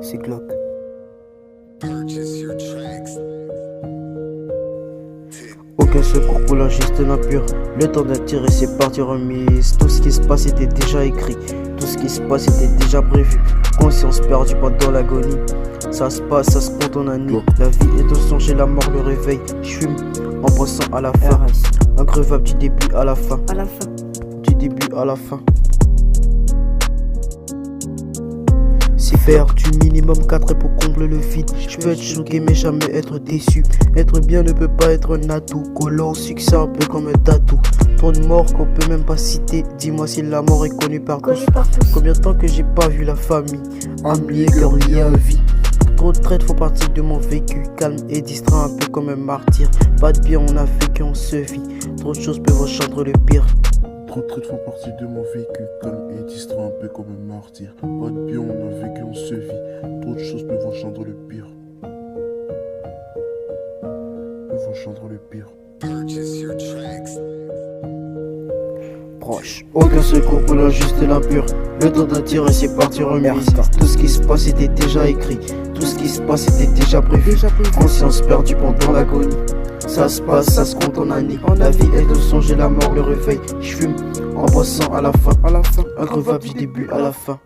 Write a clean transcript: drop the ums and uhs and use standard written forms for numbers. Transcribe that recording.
c'est Glock. Aucun secours pour l'injuste l'impur. Le temps d'un tir et c'est parti remise. Tout ce qui se passe était déjà écrit. Tout ce qui se passe était déjà prévu. Conscience perdue pendant l'agonie. Ça se passe, ça se compte en année. La vie est au songe et la mort le réveil. J'fume en passant à la fin. Increvable du début à la fin. Du début à la fin. C'est faire du minimum 4 pour combler le vide. Je peux être choqué mais jamais être déçu. Être bien ne peut pas être un atout. Collant au succès un peu comme un tatou. Trop de morts qu'on peut même pas citer. Dis-moi si la mort est connue par tous. Combien de temps que j'ai pas vu la famille. Amener cœur lié à vie. Trop de traits font partie de mon vécu. Calme et distrait un peu comme un martyr. Pas de bien on a fait qu'on se vit. Trop de choses peuvent engendrer le pire. Trop de traits font partie de mon vécu, calme et distrait un peu comme un martyr. Pas de bien, on a vécu, on se vit. Trop de choses peuvent engendrer le pire. Peuvent engendrer le pire. Proche. Aucun secours pour l'injuste et l'impur. Le temps d'un tir et c'est parti remise. Tout ce qui se passe était déjà écrit. Tout ce qui se passe était déjà prévu. Conscience perdue pendant l'agonie. Ça se passe, ça se compte en années. La vie est de songe et la mort le réveil. J'fume en passant à la fin. Increvable du début à la fin.